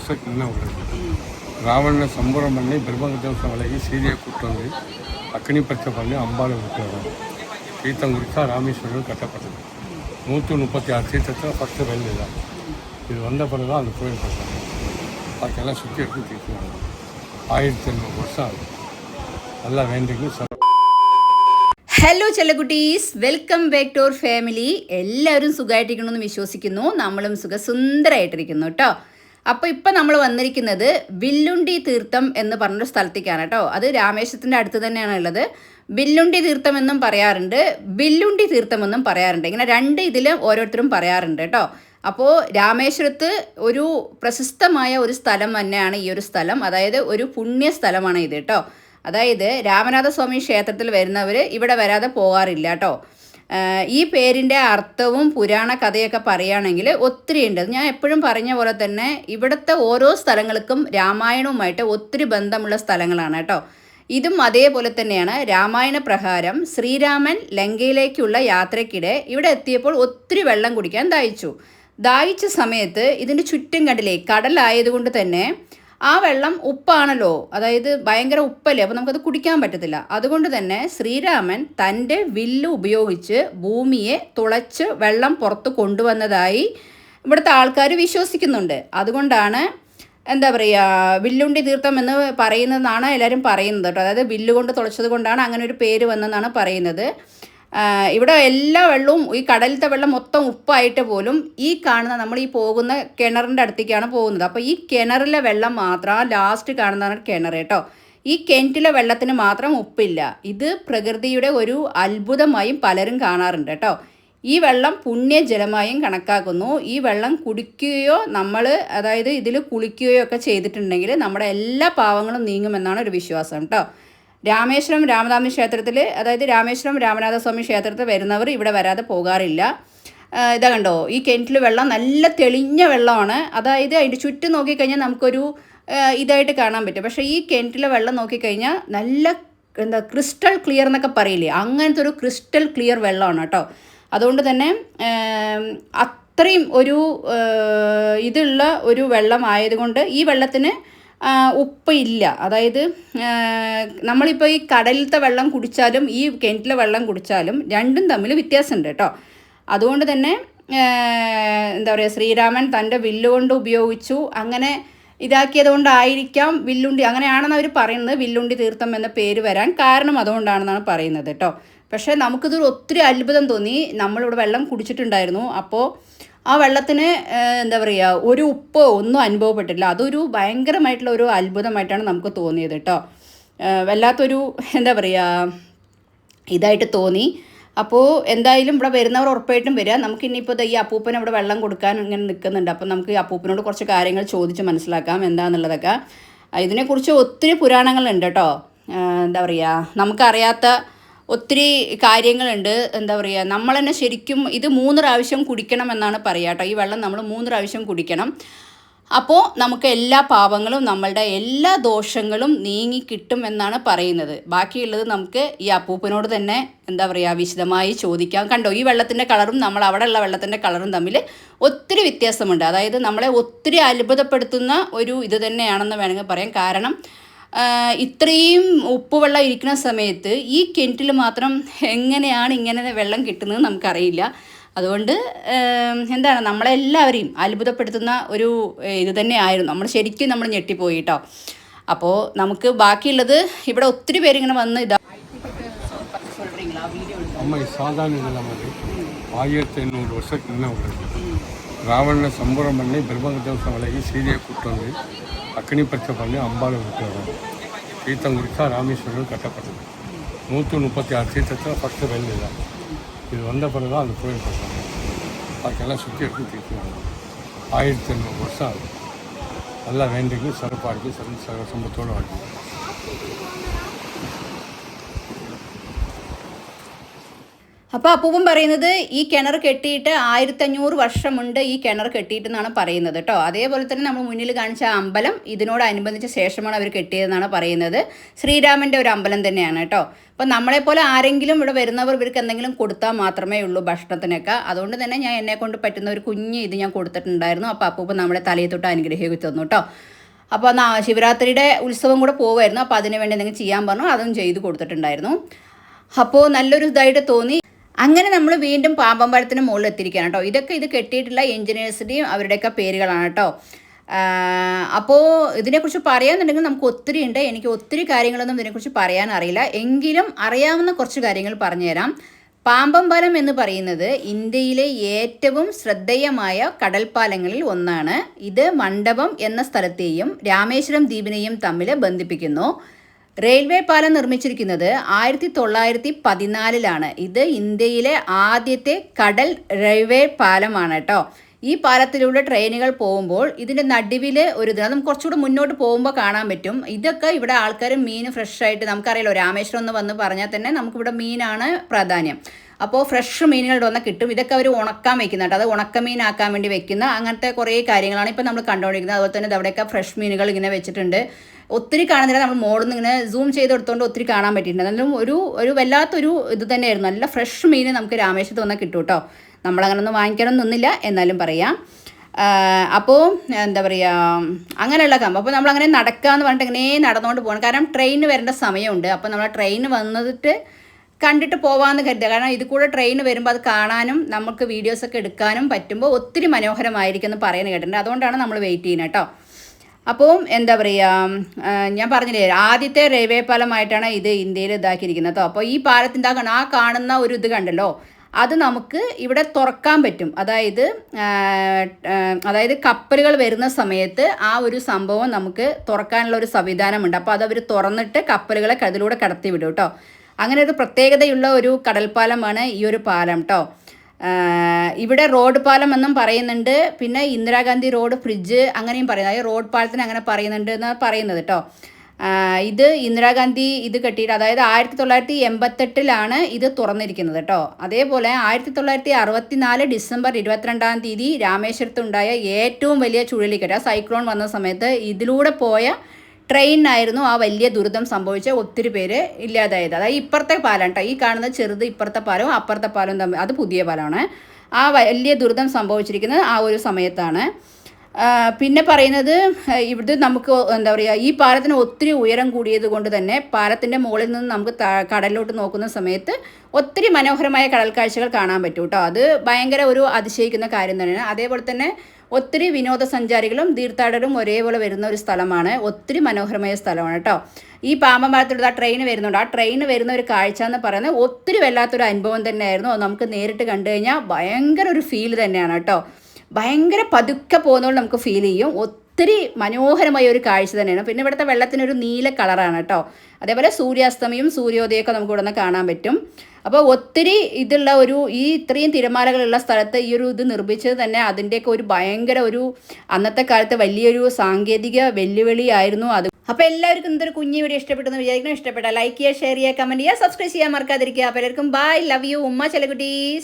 வருஷத்துக்கு முன்னே உள்ளது. ராவணனை சம்பூரம் பண்ணி பிரம்மகதேவசம் விலகி சீதையை கூட்டு வந்து அக்னி பச்சை பண்ணி அம்பாலை விட்டு வரும். தீர்த்தம் குடித்தா ராமேஸ்வரம் கட்டப்பட்டது. 136 தீர்த்தத்தில் ஃபஸ்ட்டு வெள்ளி தான். இது வந்த பிறகு தான் அந்த கோயில் கட்டாங்க. அதுக்கெல்லாம் சுற்றி எடுத்து தீர்த்து 1800 வருஷம் ஆகுது. நல்லா வேண்டிக்கு ഹലോ ചെല്ലക്കുട്ടീസ്, welcome back to our family. എല്ലാവരും സുഖമായിട്ടിരിക്കണമെന്ന് വിശ്വസിക്കുന്നു. നമ്മളും സുഖസുന്ദരമായിട്ടിരിക്കുന്നു കേട്ടോ. അപ്പോൾ ഇപ്പം നമ്മൾ വന്നിരിക്കുന്നത് വില്ലുണ്ടി തീർത്ഥം എന്ന് പറഞ്ഞൊരു സ്ഥലത്തേക്കാണ് കേട്ടോ. അത് രാമേശ്വരത്തിൻ്റെ അടുത്ത് തന്നെയാണ് ഉള്ളത്. വില്ലുണ്ടി തീർത്ഥം എന്നും പറയാറുണ്ട്, വില്ലുണ്ടി തീർത്ഥം എന്നും പറയാറുണ്ട്. ഇങ്ങനെ രണ്ട് ഇതിൽ ഓരോരുത്തരും പറയാറുണ്ട് കേട്ടോ. അപ്പോൾ രാമേശ്വരത്ത് ഒരു പ്രശസ്തമായ ഒരു സ്ഥലം തന്നെയാണ് ഈ ഒരു സ്ഥലം. അതായത് ഒരു പുണ്യ സ്ഥലമാണ് ഇത് കേട്ടോ. അതായത് രാമനാഥസ്വാമി ക്ഷേത്രത്തിൽ വരുന്നവർ ഇവിടെ വരാതെ പോകാറില്ല കേട്ടോ. ഈ പേരിൻ്റെ അർത്ഥവും പുരാണ കഥയൊക്കെ പറയുകയാണെങ്കിൽ ഒത്തിരി ഉണ്ട്. ഞാൻ എപ്പോഴും പറഞ്ഞ പോലെ തന്നെ ഇവിടുത്തെ ഓരോ സ്ഥലങ്ങൾക്കും രാമായണവുമായിട്ട് ഒത്തിരി ബന്ധമുള്ള സ്ഥലങ്ങളാണ് കേട്ടോ. ഇതും അതേപോലെ തന്നെയാണ്. രാമായണ പ്രകാരം ശ്രീരാമൻ ലങ്കയിലേക്കുള്ള യാത്രയ്ക്കിടെ ഇവിടെ എത്തിയപ്പോൾ ഒത്തിരി വെള്ളം കുടിക്കാൻ ദാഹിച്ച സമയത്ത് ഇതിൻ്റെ ചുറ്റും കണ്ടില്ലേ കടലായതുകൊണ്ട് തന്നെ ആ വെള്ളം ഉപ്പാണല്ലോ, അതായത് ഭയങ്കര ഉപ്പല്ലേ, അപ്പോൾ നമുക്കത് കുടിക്കാൻ പറ്റത്തില്ല. അതുകൊണ്ട് തന്നെ ശ്രീരാമൻ തൻ്റെ വില്ല് ഉപയോഗിച്ച് ഭൂമിയെ തുളച്ച് വെള്ളം പുറത്ത് കൊണ്ടുവന്നതായി ഇവിടുത്തെ ആൾക്കാർ വിശ്വസിക്കുന്നുണ്ട്. അതുകൊണ്ടാണ് എന്താ പറയുക, വില്ലുണ്ടി തീർത്ഥം എന്ന് പറയുന്നതെന്നാണ് എല്ലാവരും പറയുന്നത് കേട്ടോ. അതായത് വില്ല് കൊണ്ട് തുളച്ചത് കൊണ്ടാണ് അങ്ങനെ ഒരു പേര് വന്നതെന്നാണ് പറയുന്നത്. ഇവിടെ എല്ലാ വെള്ളവും, ഈ കടലിലത്തെ വെള്ളം മൊത്തം ഉപ്പായിട്ട് പോലും ഈ കാണുന്ന നമ്മൾ ഈ പോകുന്ന കിണറിൻ്റെ അടുത്തേക്കാണ് പോകുന്നത്. അപ്പോൾ ഈ കിണറിലെ വെള്ളം മാത്രം, ലാസ്റ്റ് കാണുന്നതാണ് കിണർ കേട്ടോ. ഈ കിണറ്റിലെ വെള്ളത്തിന് മാത്രം ഉപ്പില്ല. ഇത് പ്രകൃതിയുടെ ഒരു അത്ഭുതമായും പലരും കാണാറുണ്ട് കേട്ടോ. ഈ വെള്ളം പുണ്യജലമായും കണക്കാക്കുന്നു. ഈ വെള്ളം കുടിക്കുകയോ അതായത് ഇതിൽ കുളിക്കുകയോ ഒക്കെ ചെയ്തിട്ടുണ്ടെങ്കിൽ നമ്മുടെ എല്ലാ പാവങ്ങളും നീങ്ങുമെന്നാണ് ഒരു വിശ്വാസം കേട്ടോ. രാമേശ്വരം രാമനാഥസ്വാമി ക്ഷേത്രത്തിൽ, അതായത് രാമേശ്വരം രാമനാഥസ്വാമി ക്ഷേത്രത്തിൽ വരുന്നവർ ഇവിടെ വരാതെ പോകാറില്ല. ഇതാ കണ്ടോ, ഈ കിണറ്റിൽ വെള്ളം നല്ല തെളിഞ്ഞ വെള്ളമാണ്. അതായത് അതിൻ്റെ ചുറ്റും നോക്കിക്കഴിഞ്ഞാൽ നമുക്കൊരു ഇതായിട്ട് കാണാൻ പറ്റും. പക്ഷേ ഈ കിണറ്റിലെ വെള്ളം നോക്കിക്കഴിഞ്ഞാൽ നല്ല ക്രിസ്റ്റൽ ക്ലിയർ എന്നൊക്കെ പറയില്ലേ, അങ്ങനത്തെ ഒരു ക്രിസ്റ്റൽ ക്ലിയർ വെള്ളമാണ് കേട്ടോ. അതുകൊണ്ട് തന്നെ അത്രയും ഒരു ഇതുള്ള ഒരു വെള്ളം ആയതുകൊണ്ട് ഈ വെള്ളത്തിന് ഉപ്പ് ഇല്ല. അതായത് നമ്മളിപ്പോൾ ഈ കടലിലത്തെ വെള്ളം കുടിച്ചാലും ഈ കിണറ്റിലെ വെള്ളം കുടിച്ചാലും രണ്ടും തമ്മിൽ വ്യത്യാസമുണ്ട് കേട്ടോ. അതുകൊണ്ട് തന്നെ എന്താ പറയുക, ശ്രീരാമൻ തൻ്റെ വില്ലുകൊണ്ട് ഉപയോഗിച്ചു അങ്ങനെ ഇതാക്കിയത് കൊണ്ടായിരിക്കാം വില്ലുണ്ടി, അങ്ങനെയാണെന്ന് അവർ പറയുന്നത്. വില്ലുണ്ടി തീർത്ഥം എന്ന പേര് വരാൻ കാരണം അതുകൊണ്ടാണെന്നാണ് പറയുന്നത് കേട്ടോ. പക്ഷേ നമുക്കിത് ഒത്തിരി അത്ഭുതം തോന്നി. നമ്മളിവിടെ വെള്ളം കുടിച്ചിട്ടുണ്ടായിരുന്നു. അപ്പോൾ ആ വെള്ളത്തിന് എന്താ പറയുക, ഒരു ഉപ്പോ ഒന്നും അനുഭവപ്പെട്ടില്ല. അതൊരു ഭയങ്കരമായിട്ടുള്ള ഒരു അത്ഭുതമായിട്ടാണ് നമുക്ക് തോന്നിയത് കേട്ടോ. വല്ലാത്തൊരു എന്താ പറയുക ഇതായിട്ട് തോന്നി. അപ്പോൾ എന്തായാലും ഇവിടെ വരുന്നവർ ഉറപ്പായിട്ടും വരിക. നമുക്കിനിയിപ്പോൾ ഈ അപ്പൂപ്പന് ഇവിടെ വെള്ളം കൊടുക്കാൻ ഇങ്ങനെ നിൽക്കുന്നുണ്ട്. അപ്പോൾ നമുക്ക് ഈ അപ്പൂപ്പനോട് കുറച്ച് കാര്യങ്ങൾ ചോദിച്ച് മനസ്സിലാക്കാം എന്താണെന്നുള്ളതൊക്കെ. ഇതിനെക്കുറിച്ച് ഒത്തിരി പുരാണങ്ങളുണ്ട് കേട്ടോ. എന്താ പറയുക, നമുക്കറിയാത്ത ഒത്തിരി കാര്യങ്ങളുണ്ട്. എന്താ പറയുക, നമ്മൾ തന്നെ ശരിക്കും ഇത് 3 പ്രാവശ്യം കുടിക്കണം എന്നാണ് പറയുക കേട്ടോ. ഈ വെള്ളം നമ്മൾ 3 പ്രാവശ്യം കുടിക്കണം. അപ്പോൾ നമുക്ക് എല്ലാ പാപങ്ങളും നമ്മളുടെ എല്ലാ ദോഷങ്ങളും നീങ്ങി കിട്ടും എന്നാണ് പറയുന്നത്. ബാക്കിയുള്ളത് നമുക്ക് ഈ അപ്പൂപ്പനോട് തന്നെ എന്താ പറയുക വിശദമായി ചോദിക്കാം. കണ്ടോ, ഈ വെള്ളത്തിൻ്റെ കളറും നമ്മൾ അവിടെ ഉള്ള വെള്ളത്തിൻ്റെ കളറും തമ്മിൽ ഒത്തിരി വ്യത്യാസമുണ്ട്. അതായത് നമ്മളെ ഒത്തിരി അത്ഭുതപ്പെടുത്തുന്ന ഒരു ഇത് തന്നെയാണെന്ന് വേണമെങ്കിൽ പറയാം. കാരണം ഇത്രയും ഉപ്പുവെള്ളം ഇരിക്കുന്ന സമയത്ത് ഈ കിണറ്റിൽ മാത്രം എങ്ങനെയാണ് ഇങ്ങനെ വെള്ളം കിട്ടുന്നത് നമുക്കറിയില്ല. അതുകൊണ്ട് എന്താണ് നമ്മളെല്ലാവരെയും അത്ഭുതപ്പെടുത്തുന്ന ഒരു ഇത് തന്നെയായിരുന്നു. ശരിക്കും നമ്മൾ ഞെട്ടിപ്പോയി കേട്ടോ. അപ്പോൾ നമുക്ക് ബാക്കിയുള്ളത് ഇവിടെ ഒത്തിരി പേരിങ്ങനെ വന്ന് ഇതാ 1500 வருஷத்துக்கு முன்னே உள்ளது. ராவணனை சம்பூரம் பண்ணி பிரம்மகதேவசம் விலகி சீதையை கூட்டு வந்து அக்னி பச்சை பண்ணி அம்பாலை விட்டு வரும். தீர்த்தம் குடித்தா ராமேஸ்வரம் கட்டப்பட்டது. 136 தீர்த்தத்தில் ஃபஸ்ட்டு வெள்ளி தான். இது வந்த பிறகு தான் அந்த கோயில் கட்டாங்க. அதுக்கெல்லாம் சுற்றி எடுத்து தீர்த்து 1500 வருஷம் ஆகுது. நல்லா வேண்டிக்கு சிறப்பாக இருக்குது, சம்பத்தோடு வாழ்க்கை. അപ്പോൾ അപ്പോൾ അപ്പൂപ്പൻ പറയുന്നത് ഈ കിണർ കെട്ടിയിട്ട് 1500 വർഷമുണ്ട് ഈ കിണർ കെട്ടിയിട്ടെന്നാണ് പറയുന്നത് കേട്ടോ. അതേപോലെ തന്നെ നമ്മൾ മുന്നിൽ കാണിച്ച അമ്പലം ഇതിനോടനുബന്ധിച്ച ശേഷമാണ് അവർ കെട്ടിയതെന്നാണ് പറയുന്നത്. ശ്രീരാമൻ്റെ ഒരു അമ്പലം തന്നെയാണ് കേട്ടോ. അപ്പം നമ്മളെപ്പോലെ ആരെങ്കിലും ഇവിടെ വരുന്നവർ ഇവർക്ക് എന്തെങ്കിലും കൊടുത്താൽ മാത്രമേ ഉള്ളൂ ഭക്ഷണത്തിനൊക്കെ. അതുകൊണ്ട് തന്നെ ഞാൻ എന്നെക്കൊണ്ട് പറ്റുന്ന ഒരു കുഞ്ഞ് ഇത് ഞാൻ കൊടുത്തിട്ടുണ്ടായിരുന്നു. അപ്പോൾ അപ്പൂപ്പൻ നമ്മുടെ തലയിൽ തൊട്ട് അനുഗ്രഹിച്ച് തന്നു കേട്ടോ. അപ്പോൾ ശിവരാത്രിയുടെ ഉത്സവം കൂടെ പോകുമായിരുന്നു. അപ്പോൾ അതിന് വേണ്ടി എന്തെങ്കിലും ചെയ്യാൻ പറഞ്ഞു, അതും ചെയ്ത് കൊടുത്തിട്ടുണ്ടായിരുന്നു. അപ്പോൾ നല്ലൊരു ഇതായിട്ട് തോന്നി. അങ്ങനെ നമ്മൾ വീണ്ടും പാമ്പമ്പഴത്തിന് മുകളിൽ എത്തിയിരിക്കുകയാണ് കേട്ടോ. ഇതൊക്കെ ഇത് കെട്ടിയിട്ടുള്ള എൻജിനീയേഴ്സിൻ്റെയും അവരുടെയൊക്കെ പേരുകളാണ് കേട്ടോ. അപ്പോൾ ഇതിനെക്കുറിച്ച് പറയാന്നുണ്ടെങ്കിൽ നമുക്ക് ഒത്തിരി ഉണ്ട്. എനിക്ക് ഒത്തിരി കാര്യങ്ങളൊന്നും ഇതിനെക്കുറിച്ച് പറയാൻ അറിയില്ല. എങ്കിലും അറിയാവുന്ന കുറച്ച് കാര്യങ്ങൾ പറഞ്ഞുതരാം. പാമ്പമ്പലം എന്ന് പറയുന്നത് ഇന്ത്യയിലെ ഏറ്റവും ശ്രദ്ധേയമായ കടൽപ്പാലങ്ങളിൽ ഒന്നാണ്. ഇത് മണ്ഡപം എന്ന സ്ഥലത്തെയും രാമേശ്വരം ദ്വീപിനെയും തമ്മിൽ ബന്ധിപ്പിക്കുന്നു. റെയിൽവേ പാലം നിർമ്മിച്ചിരിക്കുന്നത് 1914 ഇത് ഇന്ത്യയിലെ ആദ്യത്തെ കടൽ റെയിൽവേ പാലമാണ് കേട്ടോ. ഈ പാലത്തിലൂടെ ട്രെയിനുകൾ പോകുമ്പോൾ ഇതിൻ്റെ നടുവിൽ ഒരു ഇത് നമുക്ക് കുറച്ചുകൂടെ മുന്നോട്ട് പോകുമ്പോൾ കാണാൻ പറ്റും. ഇതൊക്കെ ഇവിടെ ആൾക്കാർ മീൻ ഫ്രഷായിട്ട്, നമുക്കറിയാലോ രാമേശ്വരം എന്ന് വന്ന് പറഞ്ഞാൽ തന്നെ നമുക്കിവിടെ മീനാണ് പ്രാധാന്യം. അപ്പോൾ ഫ്രഷ് മീനുകൾ വന്ന് കിട്ടും. ഇതൊക്കെ അവർ ഉണക്കാൻ വെക്കുന്നുണ്ട്. അത് ഉണക്കമീനാക്കാൻ വേണ്ടി വെക്കുന്ന അങ്ങനത്തെ കുറേ കാര്യങ്ങളാണ് ഇപ്പോൾ നമ്മൾ കണ്ടുകൊണ്ടിരിക്കുന്നത്. അതുപോലെ തന്നെ അവിടെയൊക്കെ ഫ്രഷ് മീനുകൾ ഇങ്ങനെ വെച്ചിട്ടുണ്ട്. ഒത്തിരി കാണുന്നില്ല, നമ്മൾ മോളിൽ നിന്ന് ഇങ്ങനെ സൂം ചെയ്തെടുത്തുകൊണ്ട് ഒത്തിരി കാണാൻ പറ്റിയിട്ടുണ്ട്. എന്നാലും ഒരു വല്ലാത്തൊരു ഇത് തന്നെയായിരുന്നു. നല്ല ഫ്രഷ് മീൻ നമുക്ക് രാമേശ്വരത്ത് വന്നാൽ കിട്ടും കേട്ടോ. നമ്മളങ്ങനെ ഒന്നും വാങ്ങിക്കാനൊന്നും നിന്നില്ല, എന്നാലും പറയാം. അപ്പോൾ എന്താ പറയുക, അങ്ങനെയുള്ള കമ്പം. അപ്പോൾ നമ്മളങ്ങനെ നടക്കാമെന്ന് പറഞ്ഞിട്ട് ഇങ്ങനെ നടന്നുകൊണ്ട് പോകണം. കാരണം ട്രെയിന് വരേണ്ട സമയമുണ്ട്. അപ്പോൾ നമ്മൾ ട്രെയിന് വന്നിട്ട് കണ്ടിട്ട് പോകാമെന്ന് കരുതുക. കാരണം ഇത് കൂടെ ട്രെയിൻ വരുമ്പോൾ അത് കാണാനും നമുക്ക് വീഡിയോസൊക്കെ എടുക്കാനും പറ്റുമ്പോൾ ഒത്തിരി മനോഹരമായിരിക്കും എന്ന് പറയുന്നത് കേട്ടിട്ടുണ്ട്. അതുകൊണ്ടാണ് നമ്മൾ വെയിറ്റ് ചെയ്യുന്നത് കേട്ടോ. അപ്പോൾ എന്താ പറയുക, ഞാൻ പറഞ്ഞില്ലേ ആദ്യത്തെ റെയിൽവേ പാലമായിട്ടാണ് ഇത് ഇന്ത്യയിൽ ഇതാക്കിയിരിക്കുന്നത് കേട്ടോ. അപ്പോൾ ഈ പാലത്തിൻ്റെ ആ കാണുന്ന ഒരു ഇത് കണ്ടല്ലോ, അത് നമുക്ക് ഇവിടെ തുറക്കാൻ പറ്റും. അതായത് കപ്പലുകൾ വരുന്ന സമയത്ത് ആ ഒരു സംഭവം നമുക്ക് തുറക്കാനുള്ള ഒരു സംവിധാനമുണ്ട്. അപ്പോൾ അതവർ തുറന്നിട്ട് കപ്പലുകളെ അതിലൂടെ കടത്തി വിടും കേട്ടോ. അങ്ങനെ ഒരു പ്രത്യേകതയുള്ള ഒരു കടൽപ്പാലമാണ് ഈ ഒരു പാലം കേട്ടോ. ഇവിടെ റോഡ് പാലം എന്നും പറയുന്നുണ്ട്. പിന്നെ ഇന്ദിരാഗാന്ധി റോഡ് ബ്രിഡ്ജ് അങ്ങനെയും പറയുന്നത്. അതായത് റോഡ് പാലത്തിന് അങ്ങനെ പറയുന്നുണ്ട് എന്നാണ് പറയുന്നത് കേട്ടോ. ഇത് ഇന്ദിരാഗാന്ധി ഇത് കെട്ടിയിട്ട്, അതായത് 1988 ഇത് തുറന്നിരിക്കുന്നത് കേട്ടോ. അതേപോലെ 1964 ഡിസംബർ 22 രാമേശ്വരത്തുണ്ടായ ഏറ്റവും വലിയ ചുഴലിക്കാറ്റ്, ആ സൈക്ലോൺ വന്ന സമയത്ത് ഇതിലൂടെ പോയ ട്രെയിനായിരുന്നു ആ വലിയ ദുരിതം സംഭവിച്ച ഒത്തിരി പേര് ഇല്ലാതായത്. അതായത് ഇപ്പുറത്തെ പാലം കേട്ടോ, ഈ കാണുന്നത് ചെറുത് ഇപ്പുറത്തെ പാലവും അപ്പുറത്തെ പാലവും തമ്മിൽ, അത് പുതിയ പാലമാണ്. ആ വലിയ ദുരിതം സംഭവിച്ചിരിക്കുന്നത് ആ ഒരു സമയത്താണ്. പിന്നെ പറയുന്നത് ഇവിടെ നമുക്ക് എന്താ പറയുക, ഈ പാലത്തിന് ഒത്തിരി ഉയരം കൂടിയത് കൊണ്ട് തന്നെ പാലത്തിൻ്റെ മുകളിൽ നിന്ന് നമുക്ക് കടലിലോട്ട് നോക്കുന്ന സമയത്ത് ഒത്തിരി മനോഹരമായ കടൽ കാഴ്ചകൾ കാണാൻ പറ്റും കേട്ടോ. അത് ഭയങ്കര ഒരു അതിശയിക്കുന്ന കാര്യം തന്നെയാണ്. അതേപോലെ തന്നെ ഒത്തിരി വിനോദസഞ്ചാരികളും തീർത്ഥാടകരും ഒരേപോലെ വരുന്ന ഒരു സ്ഥലമാണ്. ഒത്തിരി മനോഹരമായ സ്ഥലമാണ് കേട്ടോ. ഈ പാമ്പമ്പലത്തിലൂടെ ആ ട്രെയിൻ വരുന്നുണ്ട്. ആ ട്രെയിൻ വരുന്ന ഒരു കാഴ്ച എന്ന് പറയുന്നത് ഒത്തിരി വല്ലാത്തൊരു അനുഭവം തന്നെയായിരുന്നു. അത് നമുക്ക് നേരിട്ട് കണ്ടു കഴിഞ്ഞാൽ ഭയങ്കര ഒരു ഫീൽ തന്നെയാണ് കേട്ടോ. ഭയങ്കര പതുക്കെ പോകുന്നതുകൊണ്ട് നമുക്ക് ഫീൽ ചെയ്യും. ഒത്തിരി മനോഹരമായ ഒരു കാഴ്ച തന്നെയാണ്. പിന്നെ ഇവിടുത്തെ വെള്ളത്തിനൊരു നീല കളറാണ് കേട്ടോ. അതേപോലെ സൂര്യാസ്തമയും സൂര്യോദയമൊക്കെ നമുക്ക് ഇവിടെ നിന്ന് കാണാൻ പറ്റും. അപ്പോൾ ഒത്തിരി ഇതുള്ള ഈ ഇത്രയും തിരമാലകളുള്ള സ്ഥലത്ത് ഈ ഒരു ഇത് നിർമ്മിച്ചത് തന്നെ അതിൻ്റെയൊക്കെ ഒരു ഭയങ്കര ഒരു അന്നത്തെ കാലത്ത് വലിയൊരു സാങ്കേതിക വെല്ലുവിളിയായിരുന്നു അത്. അപ്പോൾ എല്ലാവർക്കും ഇന്നൊരു കുഞ്ഞു വീഡിയോ ഇഷ്ടപ്പെട്ടെന്ന് വിചാരിക്കണം. ഇഷ്ടപ്പെട്ടാൽ ലൈക്ക് ചെയ്യുക, ഷെയർ ചെയ്യുക, കമൻറ്റ് ചെയ്യുക, സബ്സ്ക്രൈബ് ചെയ്യാൻ മറക്കാതിരിക്കുക. അപ്പോൾ എല്ലാവർക്കും ബൈ, ലവ് യു, ഉമ്മ ചെലകുട്ടീസ്.